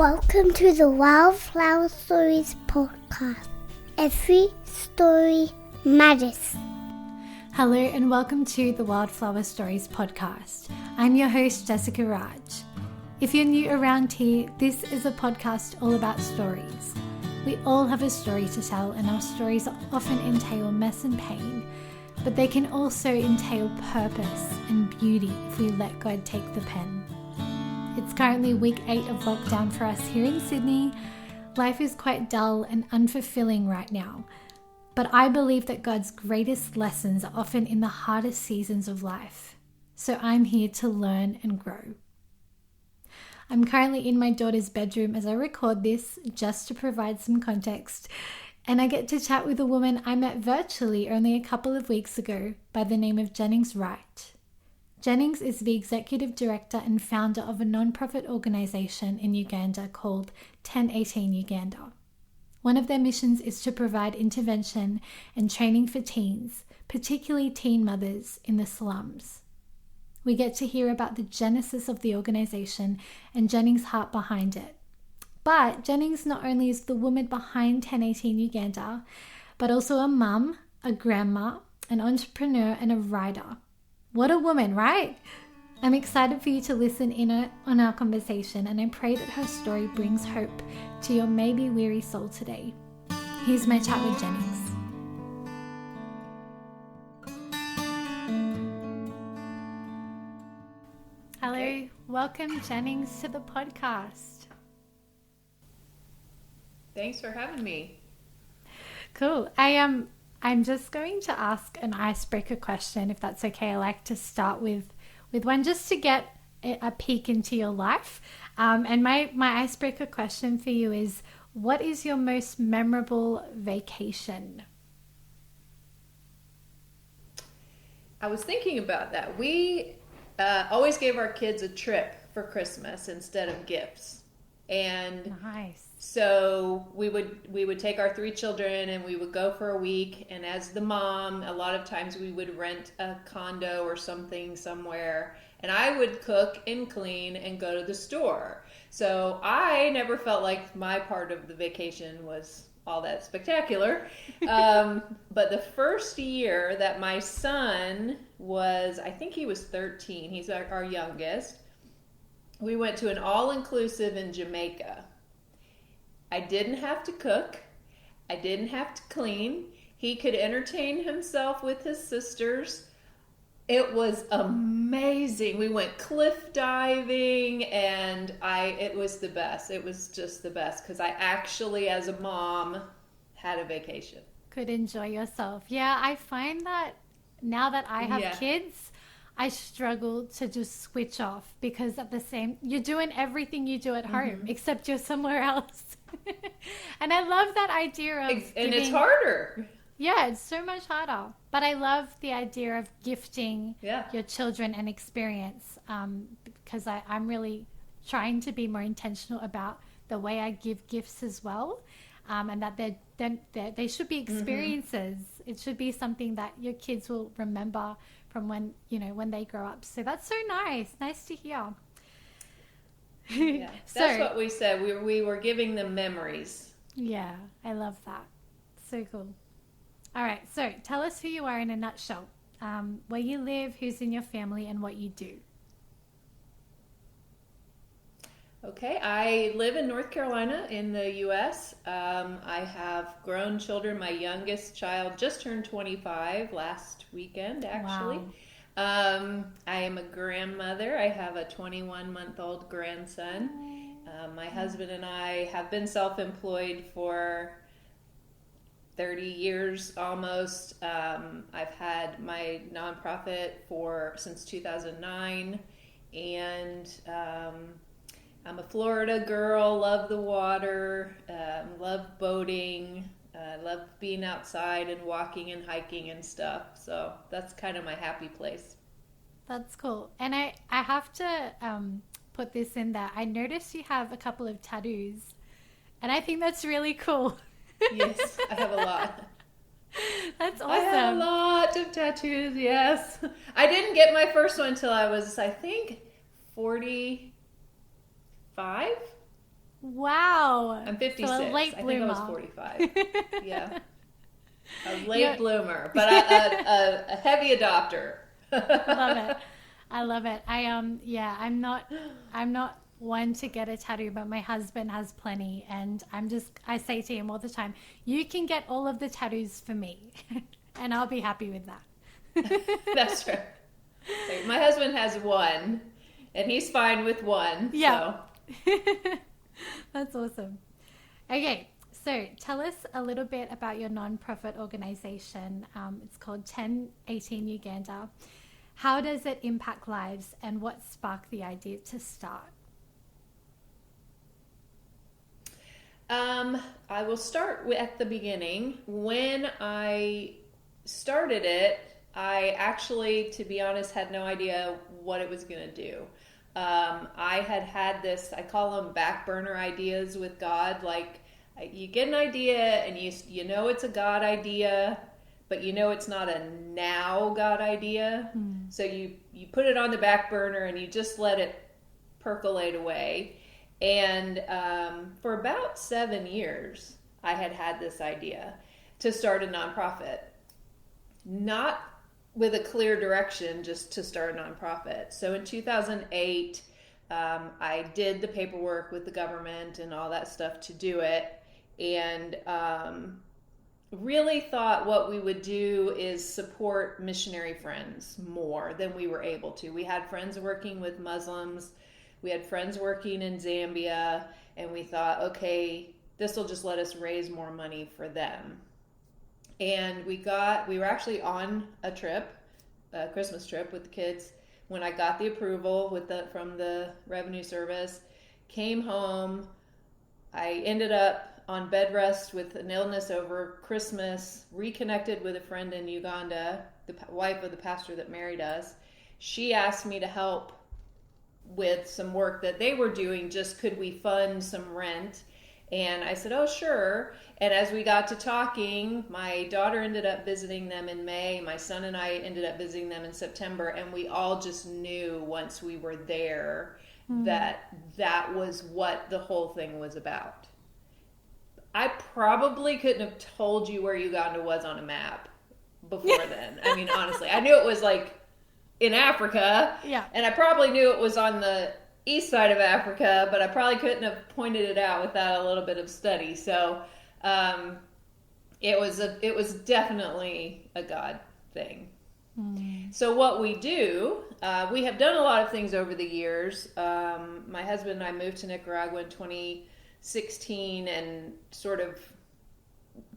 Welcome to the Wildflower Stories podcast. Every story matters. Hello and welcome to the Wildflower Stories podcast. I'm your host, Jessica Raj. If you're new around here, this is a podcast all about stories. We all have a story to tell, and our stories often entail mess and pain, but they can also entail purpose and beauty if we let God take the pen. It's currently week 8 of lockdown for us here in Sydney. Life is quite dull and unfulfilling right now, but I believe that God's greatest lessons are often in the hardest seasons of life. So I'm here to learn and grow. I'm currently in my daughter's bedroom as I record this, just to provide some context, and I get to chat with a woman I met virtually only a couple of weeks ago by the name of Jennings Wright. Jennings is the executive director and founder of a non-profit organization in Uganda called 9e8150 Uganda. One of their missions is to provide intervention and training for teens, particularly teen mothers in the slums. We get to hear about the genesis of the organization and Jennings' heart behind it. But Jennings not only is the woman behind 9e8150 Uganda, but also a mum, a grandma, an entrepreneur, and a writer. What a woman, right? I'm excited for you to listen in on our conversation, and I pray that her story brings hope to your maybe weary soul today. Here's my chat with Jennings. Hello, welcome Jennings to the podcast. Thanks for having me. Cool. I'm just going to ask an icebreaker question, if that's okay. I like to start with one just to get a peek into your life. And my icebreaker question for you is, what is your most memorable vacation? I was thinking about that. We always gave our kids a trip for Christmas instead of gifts. And nice. So we would take our 3 children and we would go for a week. And as the mom, a lot of times we would rent a condo or something somewhere. And I would cook and clean and go to the store. So I never felt like my part of the vacation was all that spectacular. But the first year that my son was, I think he was 13, he's our youngest, we went to an all-inclusive in Jamaica. I didn't have to cook. I didn't have to clean. He could entertain himself with his sisters. It was amazing. We went cliff diving, and it was the best. It was just the best because I actually, as a mom, had a vacation. Could enjoy yourself. Yeah, I find that now that I have kids, I struggle to just switch off because you're doing everything you do at home, except you're somewhere else. And I love that idea of it's harder. Yeah, it's so much harder. But I love the idea of gifting your children an experience, because I'm really trying to be more intentional about the way I give gifts as well, and that they should be experiences. It should be something that your kids will remember from when they grow up. So that's so nice to hear. Yeah, that's what we said. We were giving them memories. Yeah, I love that. So cool. All right, so tell us who you are in a nutshell. Where you live, who's in your family, and what you do. Okay, I live in North Carolina in the U.S. I have grown children. My youngest child just turned 25 last weekend, actually. Wow. I am a grandmother. I have a 21-month-old grandson. My husband and I have been self-employed for 30 years almost. I've had my nonprofit since 2009, and I'm a Florida girl, love the water, love boating, love being outside and walking and hiking and stuff. So that's kind of my happy place. That's cool. And I have to put this in there. I noticed you have a couple of tattoos, and I think that's really cool. Yes, I have a lot. That's awesome. I have a lot of tattoos, yes. I didn't get my first one until I was, I think, 45. Wow. I'm 56. So a late I think bloomer. I was 45. Yeah. A late bloomer, but a heavy adopter. Love it. I love it. I'm not one to get a tattoo, but my husband has plenty, and I say to him all the time, you can get all of the tattoos for me and I'll be happy with that. That's right. My husband has one and he's fine with one. Yeah. So. That's awesome. Okay. So tell us a little bit about your nonprofit organization. It's called 1018 Uganda. How does it impact lives, and what sparked the idea to start? I will start at the beginning. When I started it, I actually, to be honest, had no idea what it was going to do. I had this, I call them back burner ideas with God. Like, you get an idea and you know it's a God idea, but you know it's not a now God idea. So you put it on the back burner and you just let it percolate away. And for about 7 years, I had this idea to start a nonprofit. Not with a clear direction, just to start a nonprofit. So in 2008, I did the paperwork with the government and all that stuff to do it. And really thought what we would do is support missionary friends more than we were able to. We had friends working with Muslims. We had friends working in Zambia. And we thought, okay, this will just let us raise more money for them. And we were actually on a trip, a Christmas trip with the kids, when I got the approval from the Revenue Service, came home. I ended up on bed rest with an illness over Christmas, reconnected with a friend in Uganda, the wife of the pastor that married us. She asked me to help with some work that they were doing, just could we fund some rent? And I said, oh, sure. And as we got to talking, my daughter ended up visiting them in May. My son and I ended up visiting them in September. And we all just knew once we were there that was what the whole thing was about. I probably couldn't have told you where Uganda was on a map before then. I mean, honestly, I knew it was like in Africa. Yeah. And I probably knew it was on the east side of Africa, but I probably couldn't have pointed it out without a little bit of study. So it was definitely a God thing. So what we do, we have done a lot of things over the years. My husband and I moved to Nicaragua in 2016, and sort of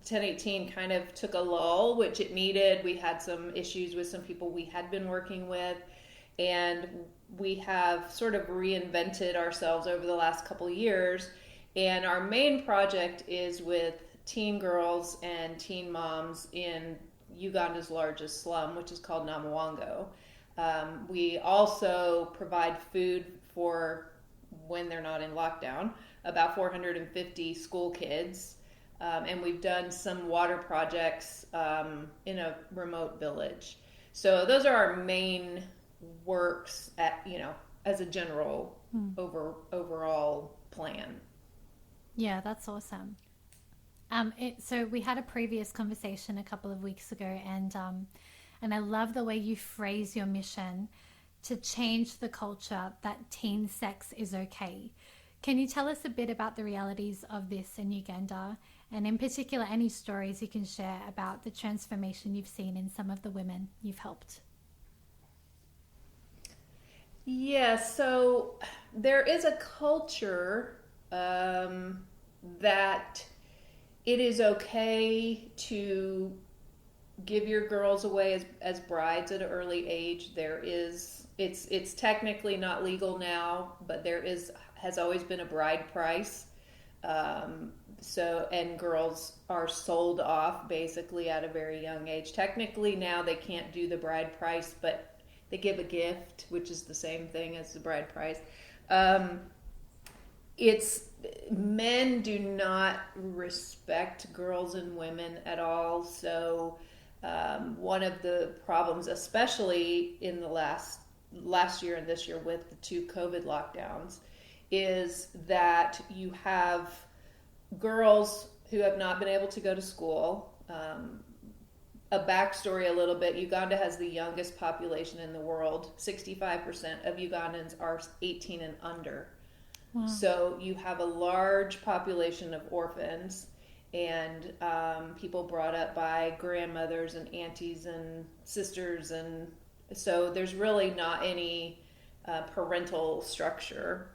1018 kind of took a lull, which it needed. We had some issues with some people we had been working with, and we have sort of reinvented ourselves over the last couple of years. And our main project is with teen girls and teen moms in Uganda's largest slum, which is called Namwango. We also provide food for, when they're not in lockdown, about 450 school kids. And we've done some water projects in a remote village. So those are our main works as a general overall plan. Yeah, that's awesome. So we had a previous conversation a couple of weeks ago, and I love the way you phrase your mission to change the culture that teen sex is okay. Can you tell us a bit about the realities of this in Uganda, and in particular any stories you can share about the transformation you've seen in some of the women you've helped? Yeah, so there is a culture that it is okay to give your girls away as brides at an early age. It's technically not legal now, but has always been a bride price. And girls are sold off basically at a very young age. Technically now they can't do the bride price, but they give a gift, which is the same thing as the bride price. Men do not respect girls and women at all. So one of the problems, especially in the last year and this year with the 2 COVID lockdowns, is that you have girls who have not been able to go to school. A backstory a little bit, Uganda has the youngest population in the world. 65% of Ugandans are 18 and under. Wow. So you have a large population of orphans and people brought up by grandmothers and aunties and sisters. And so there's really not any parental structure.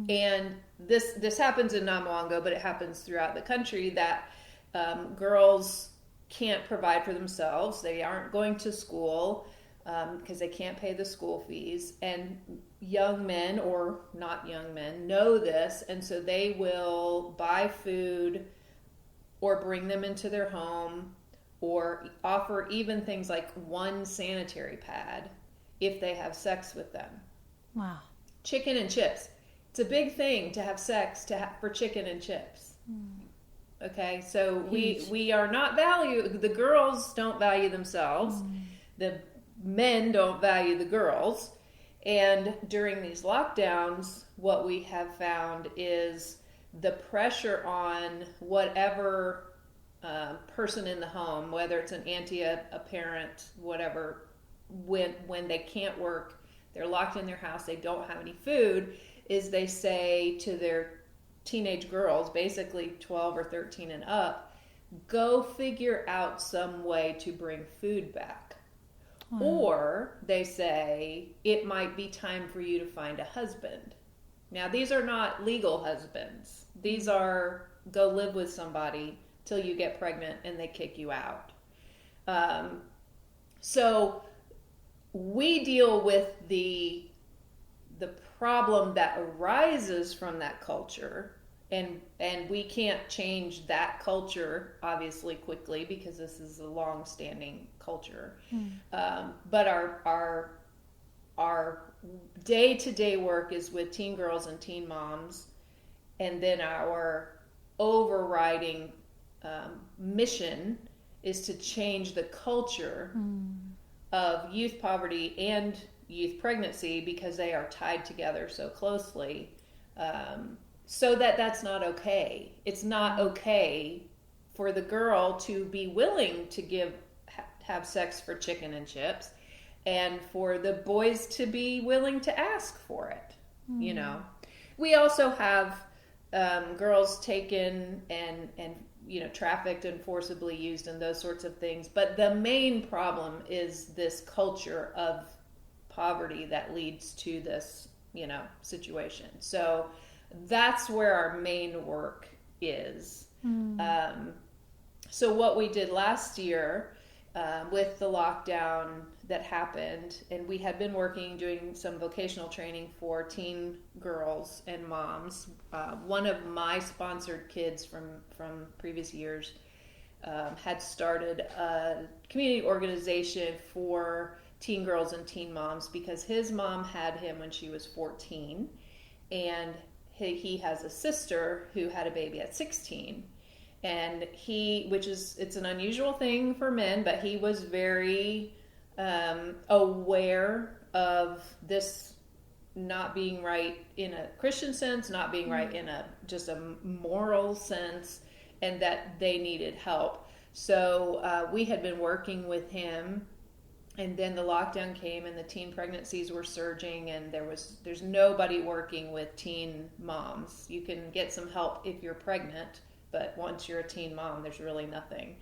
And this happens in Namwango, but it happens throughout the country, that girls can't provide for themselves. They aren't going to school because they can't pay the school fees. And young men, or not young men, know this, and so they will buy food or bring them into their home or offer even things like one sanitary pad if they have sex with them. Wow. Chicken and chips. It's a big thing to have sex for chicken and chips. Okay, so we are not the girls don't value themselves. The men don't value the girls. And during these lockdowns, what we have found is the pressure on whatever person in the home, whether it's an auntie, a parent, whatever, when they can't work, they're locked in their house, they don't have any food, is they say to their teenage girls, basically 12 or 13 and up, go figure out some way to bring food back. Or they say, it might be time for you to find a husband. Now, these are not legal husbands. These are go live with somebody till you get pregnant and they kick you out. So we deal with the problem that arises from that culture, and we can't change that culture obviously quickly because this is a long-standing culture. But our day-to-day work is with teen girls and teen moms, and then our overriding mission is to change the culture of youth poverty and youth pregnancy, because they are tied together so closely, so that's not okay. It's not okay for the girl to be willing to have sex for chicken and chips, and for the boys to be willing to ask for it. You know, we also have girls taken and trafficked and forcibly used and those sorts of things. But the main problem is this culture of poverty that leads to this, situation. So that's where our main work is. So what we did last year with the lockdown that happened, and we had been doing some vocational training for teen girls and moms. One of my sponsored kids from previous years had started a community organization for teen girls and teen moms, because his mom had him when she was 14, and he has a sister who had a baby at 16. And it's an unusual thing for men, but he was very aware of this not being right in a Christian sense, not being right in just a moral sense, and that they needed help. So we had been working with him, and then the lockdown came and the teen pregnancies were surging, and there's nobody working with teen moms. You can get some help if you're pregnant, but once you're a teen mom, there's really nothing.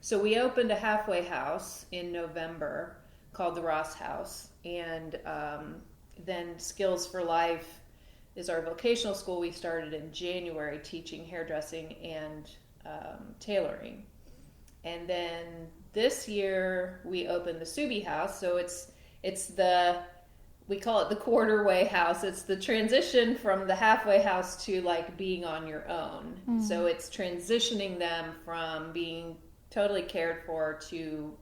So we opened a halfway house in November called the Ross House, and then Skills for Life is our vocational school. We started in January teaching hairdressing and tailoring. And then this year we opened the Subi House. So we call it the quarter-way house. It's the transition from the halfway house to like being on your own. So it's transitioning them from being totally cared for to,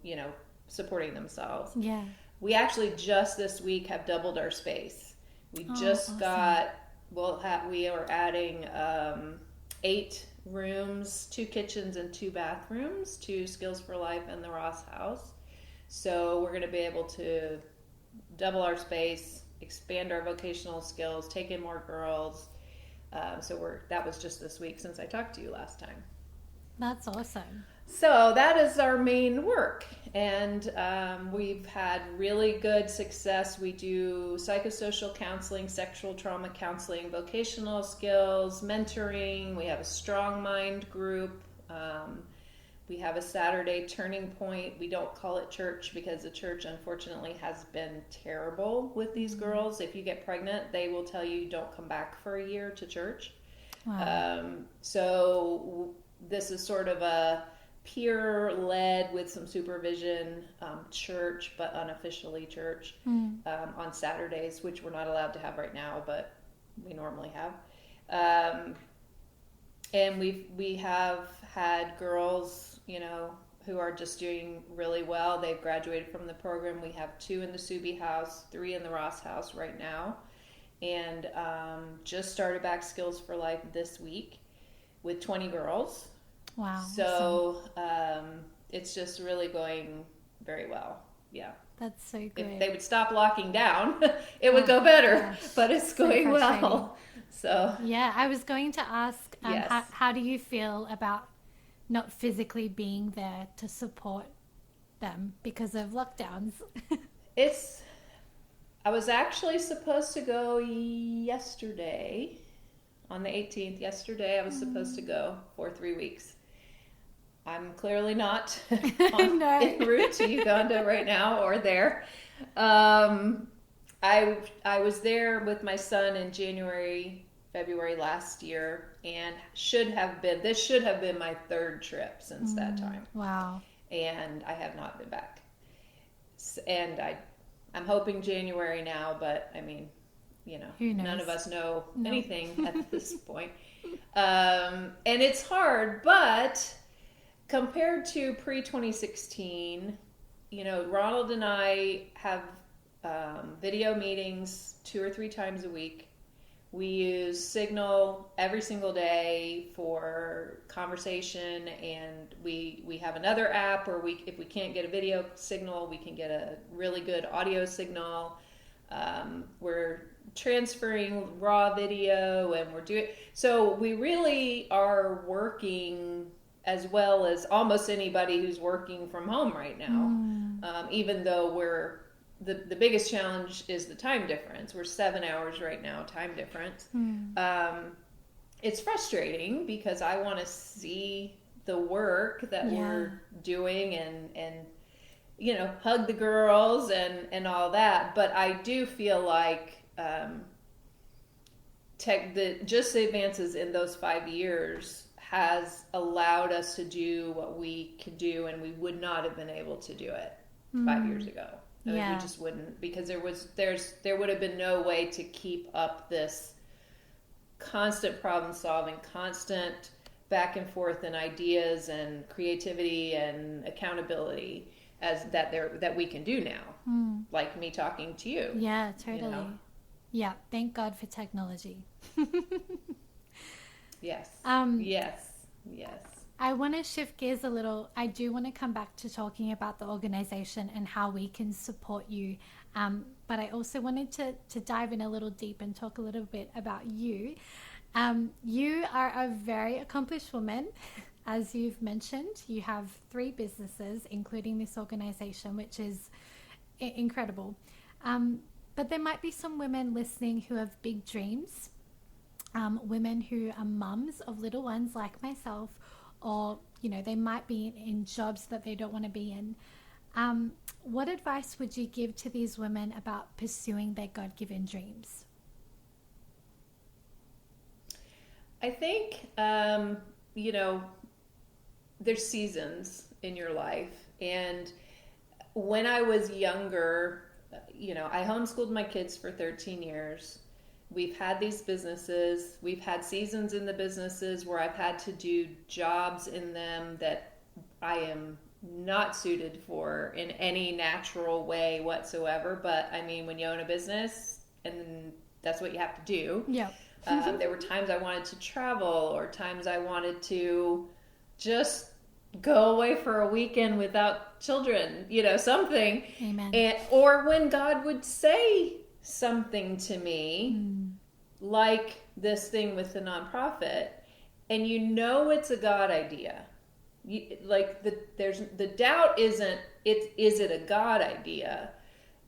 supporting themselves. Yeah. We actually just this week have doubled our space. We just got, we are adding 8 rooms, 2 kitchens and 2 bathrooms to Skills for Life and the Ross House. So we're going to be able to double our space, expand our vocational skills, take in more girls. That was just this week since I talked to you last time. That's awesome. So that is our main work, and we've had really good success. We do psychosocial counseling, sexual trauma counseling, vocational skills, mentoring. We have a strong mind group. We have a Saturday turning point. We don't call it church because the church, unfortunately, has been terrible with these girls. If you get pregnant, they will tell you don't come back for a year to church. Wow. So this is sort of a peer-led with some supervision church, but unofficially church on Saturdays, which we're not allowed to have right now, but we normally have. And we have had girls, who are just doing really well. They've graduated from the program. We have 2 in the Subi house, 3 in the Ross house right now, and just started back Skills for Life this week with 20 girls. Wow. So it's just really going very well. Yeah. That's so good. If they would stop locking down, it would go better, gosh. But it's going well. So yeah, I was going to ask, yes. how do you feel about not physically being there to support them because of lockdowns? I was actually supposed to go yesterday, on the 18th. Yesterday I was supposed to go for 3 weeks. I'm clearly not en route to Uganda right now or there. I was there with my son in February last year, and this should have been my 3rd trip since that time. Wow. And I have not been back. And I'm hoping January now, but I mean, who knows? None of us know anything at this point. And it's hard, but compared to pre-2016, Ronald and I have video meetings 2 or 3 times a week. We use Signal every single day for conversation, and we have another app where if we can't get a video signal, we can get a really good audio signal. We're transferring raw video, and so we really are working as well as almost anybody who's working from home right now. Even though the biggest challenge is the time difference. We're 7 hours right now, time difference. It's frustrating because I want to see the work that we're doing and hug the girls and all that. But I do feel like just the advances in those 5 years has allowed us to do what we could do, and we would not have been able to do it 5 years ago. I mean, we just wouldn't, because there would have been no way to keep up this constant problem solving, constant back and forth and ideas and creativity and accountability that we can do now. Like me talking to you. Yeah, totally. Yeah, thank God for technology. Yes. Yes. I want to shift gears a little. I do want to come back to talking about the organization and how we can support you. But I also wanted to dive in a little deep and talk a little bit about you. You are a very accomplished woman. As you've mentioned, you have 3 businesses, including this organization, which is incredible. But there might be some women listening who have big dreams, women who are mums of little ones like myself, or they might be in jobs that they don't want to be in. What advice would you give to these women about pursuing their God-given dreams? I think there's seasons in your life, and when I was younger, I homeschooled my kids for 13 years. We've had these businesses. We've had seasons in the businesses where I've had to do jobs in them that I am not suited for in any natural way whatsoever. But I mean, when you own a business, and that's what you have to do. Yeah. There were times I wanted to travel, or times I wanted to just go away for a weekend without children, something. Amen. Or when God would say, something to me, like this thing with the nonprofit, and you know it's a God idea. The doubt isn't is it a God idea?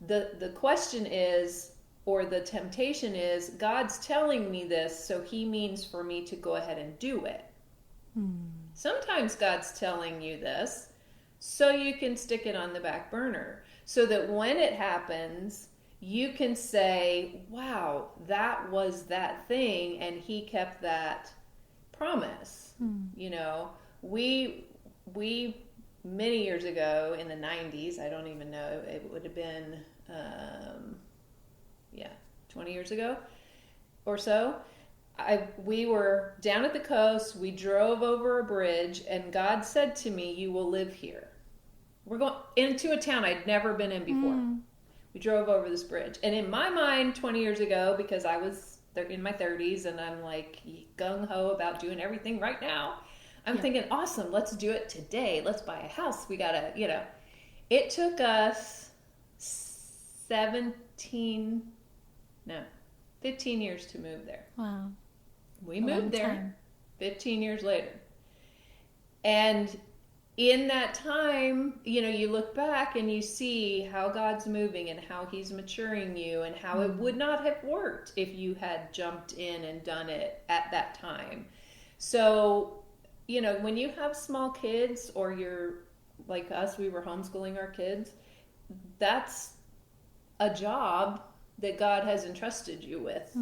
The question is, or the temptation is, God's telling me this, so he means for me to go ahead and do it. Sometimes God's telling you this so you can stick it on the back burner, so that when it happens, you can say, wow, that was that thing, and he kept that promise. You know, we many years ago in the 90s, I don't even know, it would have been 20 years ago or so, we were down at the coast, we drove over a bridge, and God said to me, you will live here. We're going into a town I'd never been in before. We drove over this bridge, and in my mind 20 years ago, because I was in my 30s and I'm like gung-ho about doing everything right now, I'm thinking, awesome, let's do it today. Let's buy a house. We gotta, it took us 15 years to move there. Wow. We moved there 15 years later. And in that time, you look back and you see how God's moving and how he's maturing you, and how it would not have worked if you had jumped in and done it at that time. So, when you have small kids, or you're like us, we were homeschooling our kids, that's a job that God has entrusted you with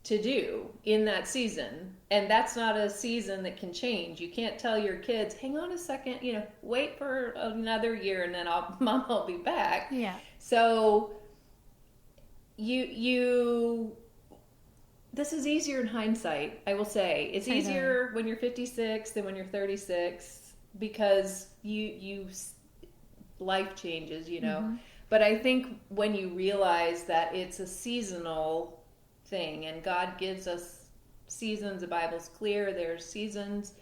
to do in that season. And that's not a season that can change. You can't tell your kids, hang on a second, wait for another year and then Mom will be back. Yeah. So this is easier in hindsight, I will say. It's easier when you're 56 than when you're 36, because life changes, But I think when you realize that it's a seasonal thing, and God gives us seasons, the Bible's clear, there's seasons,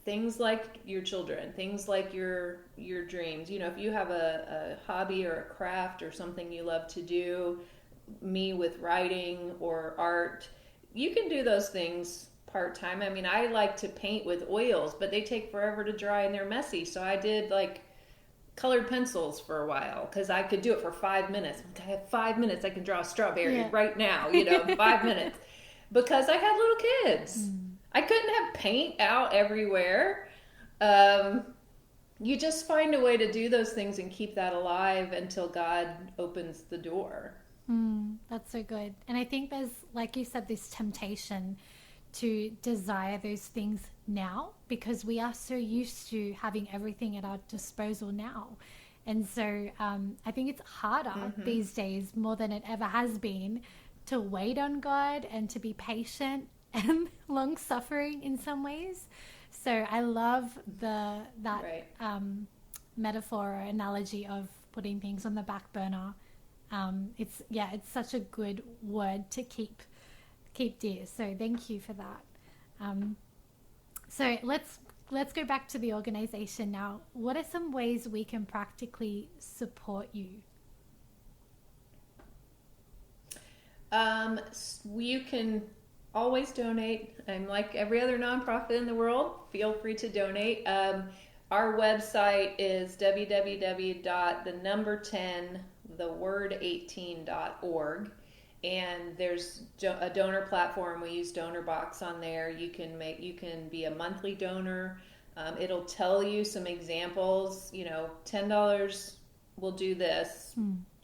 things like your children, things like your dreams. If you have a hobby or a craft or something you love to do, me with writing or art, you can do those things part-time. I mean, I like to paint with oils, but they take forever to dry and they're messy. So I did colored pencils for a while, because I could do it for 5 minutes. I have 5 minutes, I can draw a strawberry right now, 5 minutes. Because I had little kids. I couldn't have paint out everywhere. You just find a way to do those things and keep that alive until God opens the door. That's so good. And I think there's, like you said, this temptation to desire those things now, because we are so used to having everything at our disposal now. And so I think it's harder these days, more than it ever has been, to wait on God and to be patient and long suffering in some ways. So I love that metaphor or analogy of putting things on the back burner. It's such a good word to keep dear. So thank you for that. So let's go back to the organization now. What are some ways we can practically support you? You can always donate. I'm like every other nonprofit in the world. Feel free to donate. Our website is www.1018.org. And there's a donor platform. We use DonorBox on there. You can be a monthly donor. It'll tell you some examples. $10 will do this,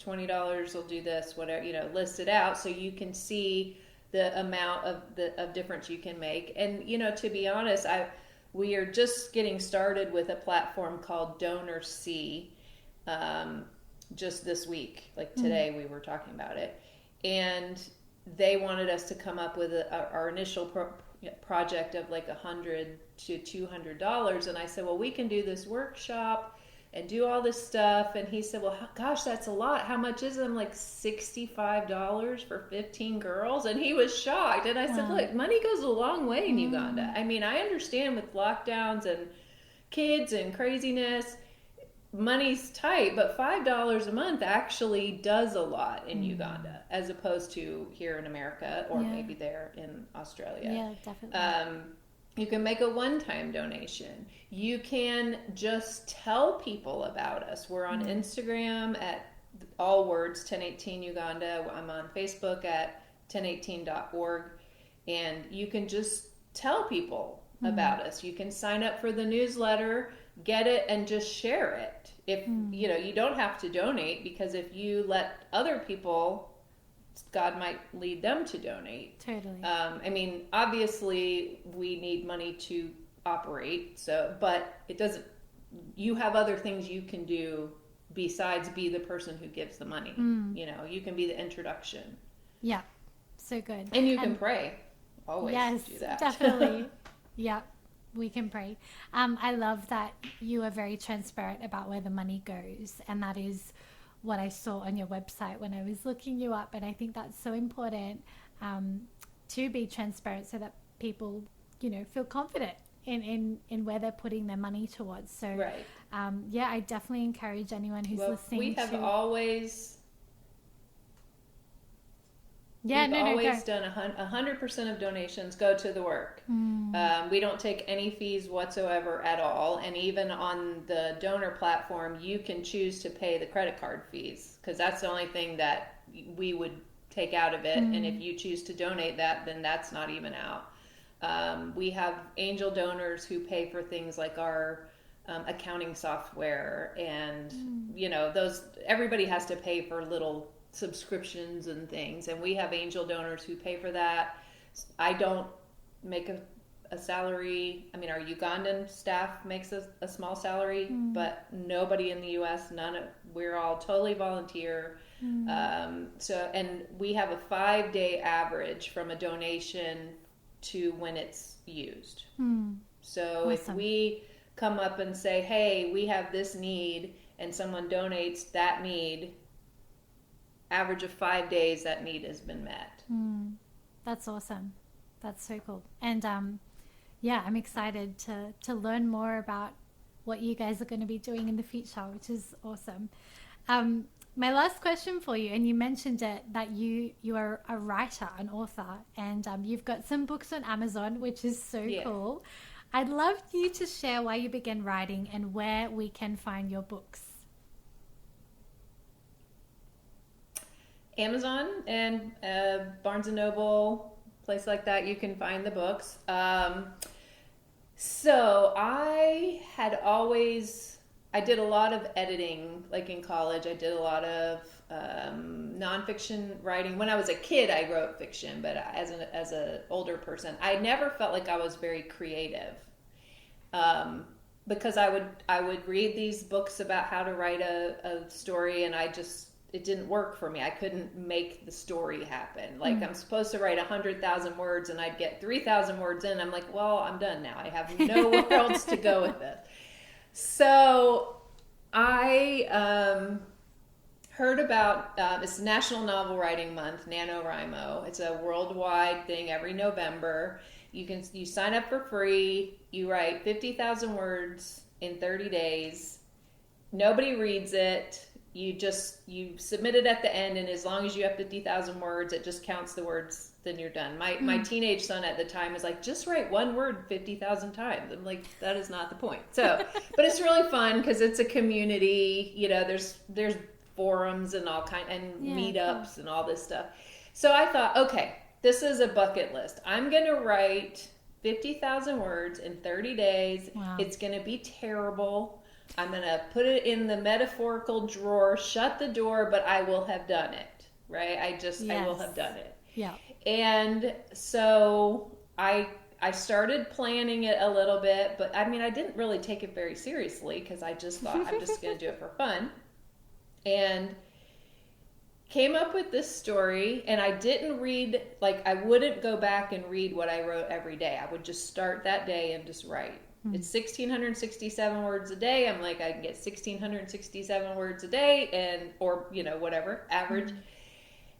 $20 will do this, whatever. List it out so you can see the amount of difference you can make. And to be honest, we are just getting started with a platform called DonorC. Just this week, today, we were talking about it. And they wanted us to come up with our initial project of $100 to $200. And I said, well, we can do this workshop and do all this stuff. And he said, well, gosh, that's a lot. How much is it? I'm like, $65 for 15 girls. And he was shocked. And I said, look, money goes a long way in Uganda. I mean, I understand with lockdowns and kids and craziness, money's tight, but $5 a month actually does a lot in Uganda, as opposed to here in America, or maybe there in Australia. Yeah, definitely. You can make a one-time donation. You can just tell people about us. We're on Instagram at all words 1018 Uganda. I'm on Facebook at 1018.org, and you can just tell people about us. You can sign up for the newsletter, get it, and just share it. If you don't have to donate, because if you let other people, God might lead them to donate. Totally. I mean, obviously we need money to operate, but it doesn't, you have other things you can do besides be the person who gives the money. You can be the introduction. Yeah. So good. And you can pray. Always do that. Definitely. Yeah, we can pray. I love that you are very transparent about where the money goes, and that is what I saw on your website when I was looking you up. And I think that's so important, to be transparent, so that people, feel confident in where they're putting their money towards. So, right. I definitely encourage anyone who's listening. We have always. Yeah, We've always done 100% of donations go to the work. We don't take any fees whatsoever at all. And even on the donor platform, you can choose to pay the credit card fees, because that's the only thing that we would take out of it. And if you choose to donate that, then that's not even out. We have angel donors who pay for things like our accounting software, and those, everybody has to pay for little subscriptions and things, and we have angel donors who pay for that. I don't make a salary. I mean, our Ugandan staff makes a small salary, but nobody in the US, we're all totally volunteer. And we have a 5-day average from a donation to when it's used. So awesome. If we come up and say, hey, we have this need, and someone donates that need, average of 5 days, that need has been met. That's awesome. That's so cool. And I'm excited to learn more about what you guys are going to be doing in the future, which is awesome. My last question for you, and you mentioned it, that you are a writer, an author, and you've got some books on Amazon, which is so cool. I'd love you to share why you began writing and where we can find your books. Amazon and Barnes & Noble, place like that, you can find the books. So I did a lot of editing, like in college. I did a lot of nonfiction writing. When I was a kid, I wrote fiction, but as an older person, I never felt like I was very creative, because I would read these books about how to write a story, and it didn't work for me. I couldn't make the story happen. Like, I'm supposed to write 100,000 words, and I'd get 3,000 words in. I'm like, well, I'm done now. I have nowhere else to go with this. So I heard about it's National Novel Writing Month, NaNoWriMo. It's a worldwide thing every November. You sign up for free. You write 50,000 words in 30 days. Nobody reads it. You submit it at the end, and as long as you have 50,000 words, it just counts the words, then you're done. My teenage son at the time was like, just write one word 50,000 times. I'm like, that is not the point. So, but it's really fun because it's a community, there's forums and all meetups and all this stuff. So I thought, okay, this is a bucket list. I'm going to write 50,000 words in 30 days. Wow. It's going to be terrible. I'm going to put it in the metaphorical drawer, shut the door, but I will have done it, right? I will have done it. Yeah. And so I started planning it a little bit, but I mean, I didn't really take it very seriously because I just thought I'm just going to do it for fun. And came up with this story, and I didn't read, I wouldn't go back and read what I wrote every day. I would just start that day and just write. It's 1,667 words a day. I'm like, I can get 1,667 words a day, or whatever, average.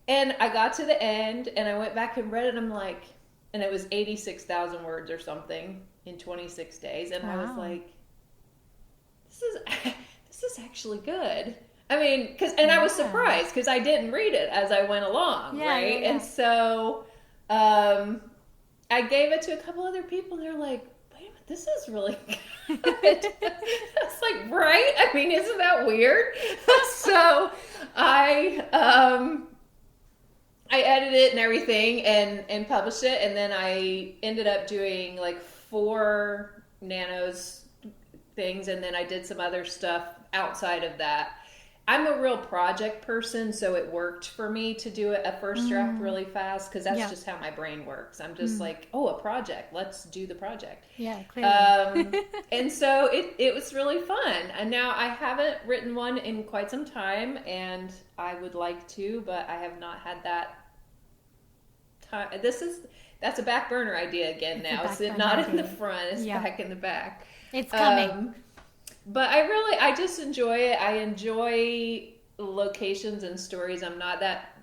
And I got to the end, and I went back and read it, and I'm like, and it was 86,000 words or something in 26 days. And I was like, this this is actually good. I mean, I was surprised because I didn't read it as I went along, right? Yeah. And so I gave it to a couple other people, and they're like, wait a minute, this is really good. It's like, right? I mean, isn't that weird? So I edited it and everything and published it, and then I ended up doing like 4 nanos things, and then I did some other stuff outside of that. I'm a real project person, so it worked for me to do a first draft really fast, because that's just how my brain works. I'm just like, oh, a project, let's do the project. Yeah, clearly. And so it was really fun. And now I haven't written one in quite some time, and I would like to, but I have not had that time. That's a back burner idea again now. It's not in the front, it's back in the back. It's coming. But I just enjoy it. I enjoy locations and stories. I'm not that,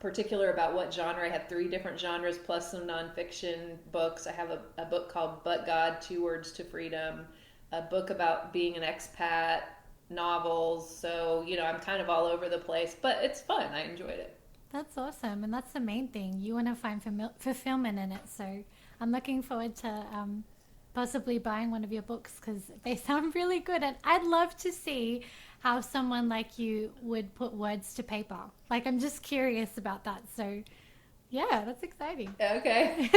particular about what genre. I have 3 different genres plus some nonfiction books. I have a book called But God, 2 Words to Freedom, a book about being an expat, novels. So, I'm kind of all over the place, but it's fun. I enjoyed it. That's awesome. And that's the main thing. You want to find fulfillment in it. So I'm looking forward to possibly buying one of your books, because they sound really good. And I'd love to see how someone like you would put words to paper. Like, I'm just curious about that. So yeah, that's exciting. Okay.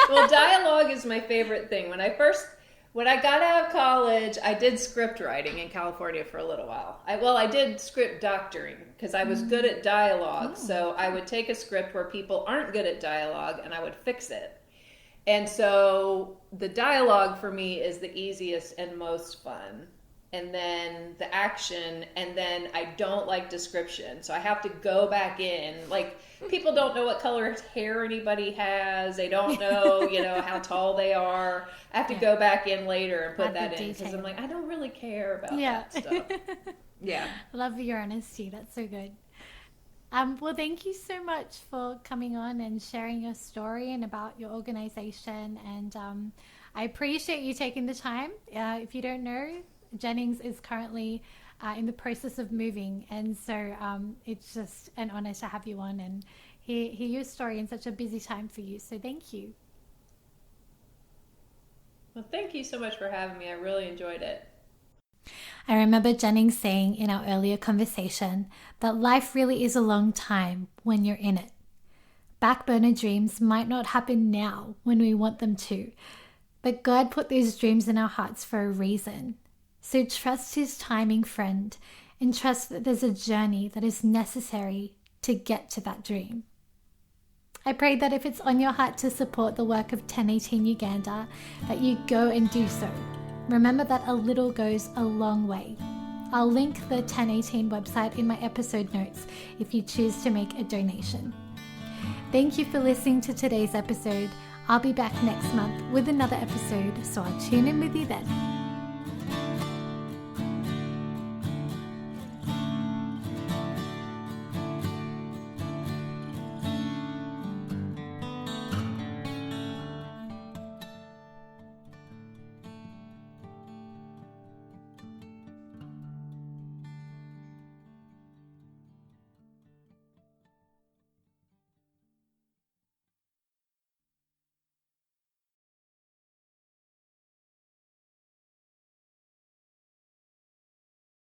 Well, dialogue is my favorite thing. When I got out of college, I did script writing in California for a little while. I did script doctoring because I was good at dialogue. So I would take a script where people aren't good at dialogue and I would fix it. And so the dialogue for me is the easiest and most fun. And then the action, and then I don't like description. So I have to go back in. Like, people don't know what color hair anybody has. They don't know, how tall they are. I have to go back in later and put that in, because I'm like, I don't really care about that stuff. Yeah. Love your honesty. That's so good. Well, thank you so much for coming on and sharing your story and about your organization. And I appreciate you taking the time. If you don't know, Jennings is currently in the process of moving. And so it's just an honor to have you on and hear your story in such a busy time for you. So thank you. Well, thank you so much for having me. I really enjoyed it. I remember Jennings saying in our earlier conversation that life really is a long time when you're in it. Back burner dreams might not happen now when we want them to, but God put these dreams in our hearts for a reason. So trust His timing, friend, and trust that there's a journey that is necessary to get to that dream. I pray that if it's on your heart to support the work of 1018 Uganda, that you go and do so. Remember that a little goes a long way. I'll link the 1018 website in my episode notes if you choose to make a donation. Thank you for listening to today's episode. I'll be back next month with another episode, so I'll tune in with you then.